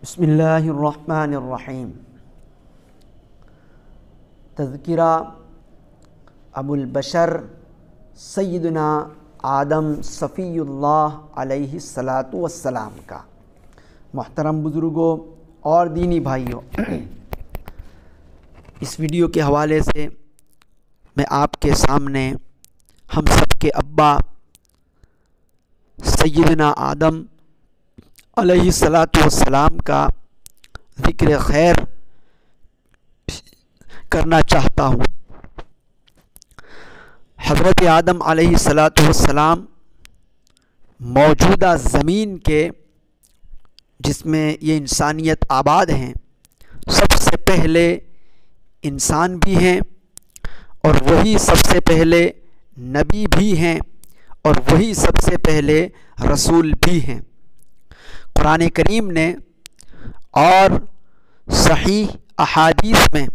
بسم اللہ الرحمن الرحیم۔ تذکرہ ابو البشر سیدنا آدم صفی اللہ علیہ الصلاۃ والسلام کا۔ محترم بزرگوں اور دینی بھائیوں، اس ویڈیو کے حوالے سے میں آپ کے سامنے ہم سب کے ابا سیدنا آدم علیہ الصلاۃ والسلام کا ذکر خیر کرنا چاہتا ہوں۔ حضرت آدم علیہ الصلاۃ والسلام موجودہ زمین کے، جس میں یہ انسانیت آباد ہیں، سب سے پہلے انسان بھی ہیں، اور وہی سب سے پہلے نبی بھی ہیں، اور وہی سب سے پہلے رسول بھی ہیں۔ قرآن کریم نے اور صحیح احادیث میں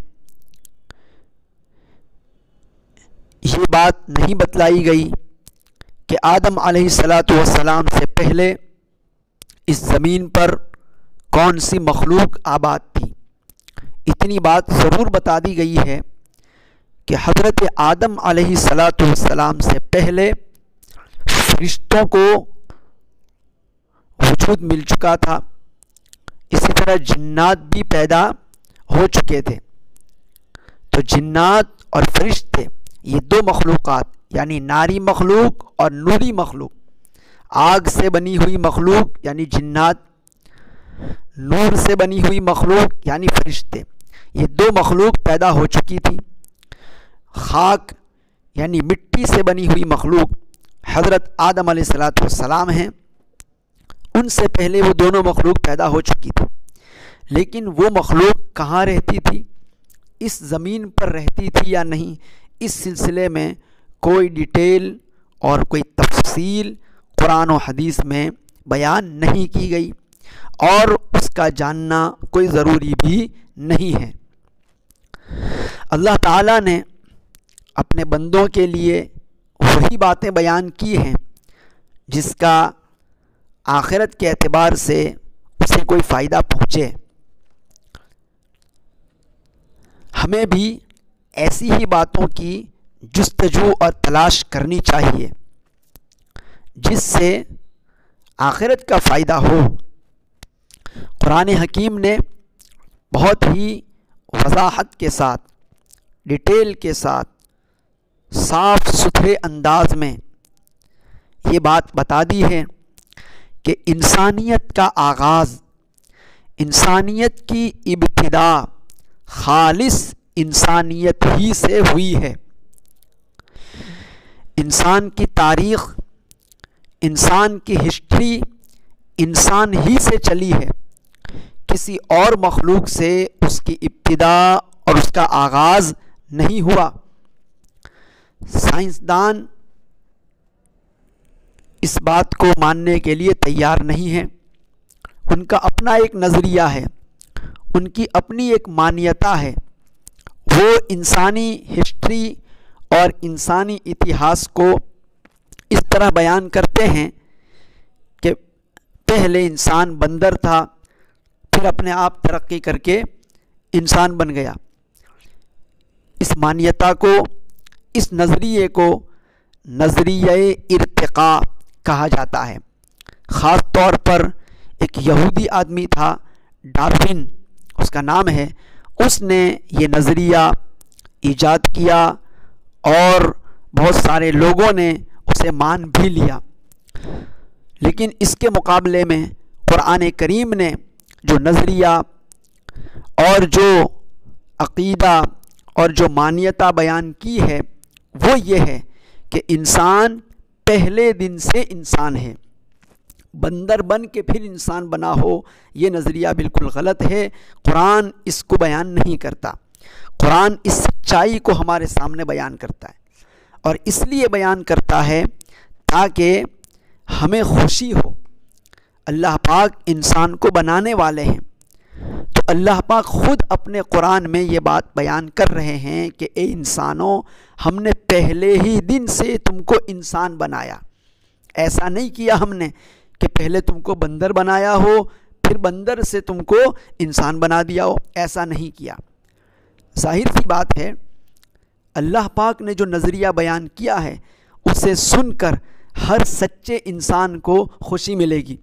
یہ بات نہیں بتلائی گئی کہ آدم علیہ الصلاۃ والسلام سے پہلے اس زمین پر کون سی مخلوق آباد تھی۔ اتنی بات ضرور بتا دی گئی ہے کہ حضرت آدم علیہ الصلاۃ والسلام سے پہلے فرشتوں کو وجود مل چکا تھا، اسی طرح جنات بھی پیدا ہو چکے تھے۔ تو جنات اور فرشتے، یہ دو مخلوقات، یعنی ناری مخلوق اور نوری مخلوق، آگ سے بنی ہوئی مخلوق یعنی جنات، نور سے بنی ہوئی مخلوق یعنی فرشتے، یہ دو مخلوق پیدا ہو چکی تھی۔ خاک یعنی مٹی سے بنی ہوئی مخلوق حضرت آدم علیہ الصلاۃ والسلام ہیں، ان سے پہلے وہ دونوں مخلوق پیدا ہو چکی تھی۔ لیکن وہ مخلوق کہاں رہتی تھی، اس زمین پر رہتی تھی یا نہیں، اس سلسلے میں کوئی ڈیٹیل اور کوئی تفصیل قرآن و حدیث میں بیان نہیں کی گئی، اور اس کا جاننا کوئی ضروری بھی نہیں ہے۔ اللہ تعالیٰ نے اپنے بندوں کے لیے وہی باتیں بیان کی ہیں جس کا آخرت کے اعتبار سے اسے کوئی فائدہ پہنچے۔ ہمیں بھی ایسی ہی باتوں کی جستجو اور تلاش کرنی چاہیے جس سے آخرت کا فائدہ ہو۔ قرآن حکیم نے بہت ہی وضاحت کے ساتھ، ڈیٹیل کے ساتھ، صاف ستھرے انداز میں یہ بات بتا دی ہے کہ انسانیت کا آغاز، انسانیت کی ابتدا خالص انسانیت ہی سے ہوئی ہے۔ انسان کی تاریخ، انسان کی ہسٹری انسان ہی سے چلی ہے، کسی اور مخلوق سے اس کی ابتدا اور اس کا آغاز نہیں ہوا۔ سائنسدان اس بات کو ماننے کے لیے تیار نہیں ہے، ان کا اپنا ایک نظریہ ہے، ان کی اپنی ایک مانیتا ہے۔ وہ انسانی ہسٹری اور انسانی اتہاس کو اس طرح بیان کرتے ہیں کہ پہلے انسان بندر تھا، پھر اپنے آپ ترقی کر کے انسان بن گیا۔ اس مانیتا کو، اس نظریے کو نظریہ ارتقاء کہا جاتا ہے۔ خاص طور پر ایک یہودی آدمی تھا، ڈارون اس کا نام ہے، اس نے یہ نظریہ ایجاد کیا اور بہت سارے لوگوں نے اسے مان بھی لیا۔ لیکن اس کے مقابلے میں قرآن کریم نے جو نظریہ اور جو عقیدہ اور جو مانیتا بیان کی ہے وہ یہ ہے کہ انسان پہلے دن سے انسان ہے، بندر بن کے پھر انسان بنا ہو، یہ نظریہ بالکل غلط ہے۔ قرآن اس کو بیان نہیں کرتا، قرآن اس سچائی کو ہمارے سامنے بیان کرتا ہے، اور اس لیے بیان کرتا ہے تاکہ ہمیں خوشی ہو۔ اللہ پاک انسان کو بنانے والے ہیں، تو اللہ پاک خود اپنے قرآن میں یہ بات بیان کر رہے ہیں کہ اے انسانوں، ہم نے پہلے ہی دن سے تم کو انسان بنایا۔ ایسا نہیں کیا ہم نے کہ پہلے تم کو بندر بنایا ہو، پھر بندر سے تم کو انسان بنا دیا ہو، ایسا نہیں کیا۔ ظاہر سی بات ہے اللہ پاک نے جو نظریہ بیان کیا ہے اسے سن کر ہر سچے انسان کو خوشی ملے گی،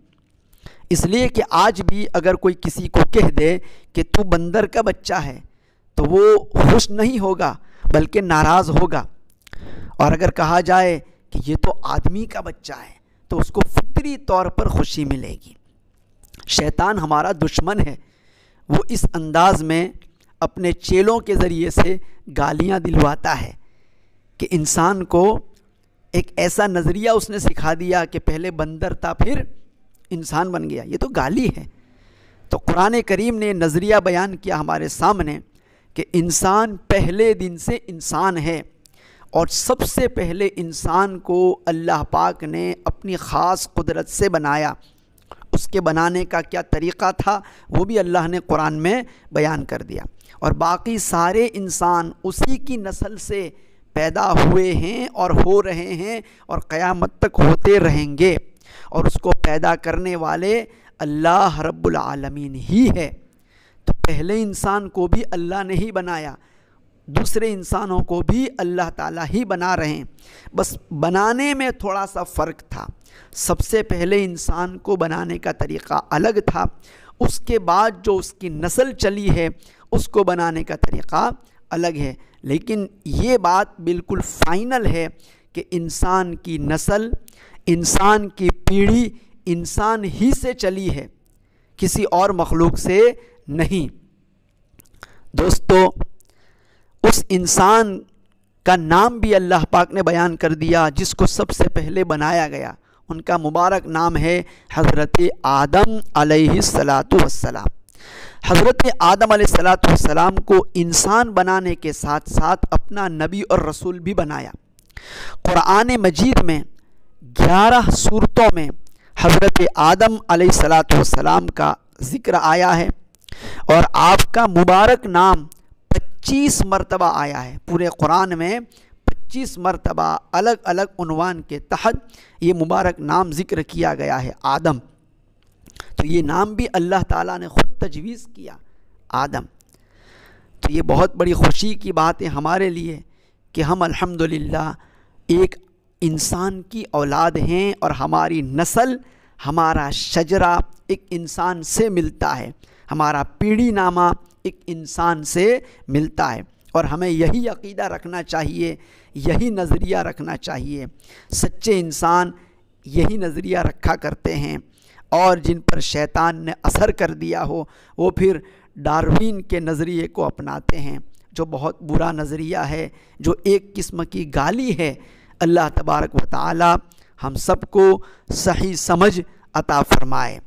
اس لیے کہ آج بھی اگر کوئی کسی کو کہہ دے کہ تو بندر کا بچہ ہے تو وہ خوش نہیں ہوگا بلکہ ناراض ہوگا، اور اگر کہا جائے کہ یہ تو آدمی کا بچہ ہے تو اس کو فطری طور پر خوشی ملے گی۔ شیطان ہمارا دشمن ہے، وہ اس انداز میں اپنے چیلوں کے ذریعے سے گالیاں دلواتا ہے کہ انسان کو ایک ایسا نظریہ اس نے سکھا دیا کہ پہلے بندر تھا پھر انسان بن گیا، یہ تو گالی ہے۔ تو قرآن کریم نے نظریہ بیان کیا ہمارے سامنے کہ انسان پہلے دن سے انسان ہے، اور سب سے پہلے انسان کو اللہ پاک نے اپنی خاص قدرت سے بنایا۔ اس کے بنانے کا کیا طریقہ تھا وہ بھی اللہ نے قرآن میں بیان کر دیا، اور باقی سارے انسان اسی کی نسل سے پیدا ہوئے ہیں اور ہو رہے ہیں اور قیامت تک ہوتے رہیں گے، اور اس کو پیدا کرنے والے اللہ رب العالمین ہی ہے۔ تو پہلے انسان کو بھی اللہ نے ہی بنایا، دوسرے انسانوں کو بھی اللہ تعالیٰ ہی بنا رہے ہیں، بس بنانے میں تھوڑا سا فرق تھا۔ سب سے پہلے انسان کو بنانے کا طریقہ الگ تھا، اس کے بعد جو اس کی نسل چلی ہے اس کو بنانے کا طریقہ الگ ہے، لیکن یہ بات بالکل فائنل ہے کہ انسان کی نسل، انسان کی پیڑھی انسان ہی سے چلی ہے، کسی اور مخلوق سے نہیں۔ دوستو، اس انسان کا نام بھی اللہ پاک نے بیان کر دیا جس کو سب سے پہلے بنایا گیا، ان کا مبارک نام ہے حضرت آدم علیہ السلام۔ حضرت آدم علیہ السلام کو انسان بنانے کے ساتھ ساتھ اپنا نبی اور رسول بھی بنایا۔ قرآن مجید میں 11 سورتوں میں حضرت آدم علیہ السلام کا ذکر آیا ہے، اور آپ کا مبارک نام 25 مرتبہ آیا ہے۔ پورے قرآن میں 25 مرتبہ الگ الگ عنوان کے تحت یہ مبارک نام ذکر کیا گیا ہے، آدم۔ تو یہ نام بھی اللہ تعالیٰ نے خود تجویز کیا، آدم۔ تو یہ بہت بڑی خوشی کی بات ہے ہمارے لیے کہ ہم الحمدللہ ایک انسان کی اولاد ہیں، اور ہماری نسل، ہمارا شجرہ ایک انسان سے ملتا ہے، ہمارا پیڑھی نامہ ایک انسان سے ملتا ہے، اور ہمیں یہی عقیدہ رکھنا چاہیے، یہی نظریہ رکھنا چاہیے۔ سچے انسان یہی نظریہ رکھا کرتے ہیں، اور جن پر شیطان نے اثر کر دیا ہو وہ پھر ڈاروین کے نظریے کو اپناتے ہیں، جو بہت برا نظریہ ہے، جو ایک قسم کی گالی ہے۔ اللہ تبارک و تعالی ہم سب کو صحیح سمجھ عطا فرمائے۔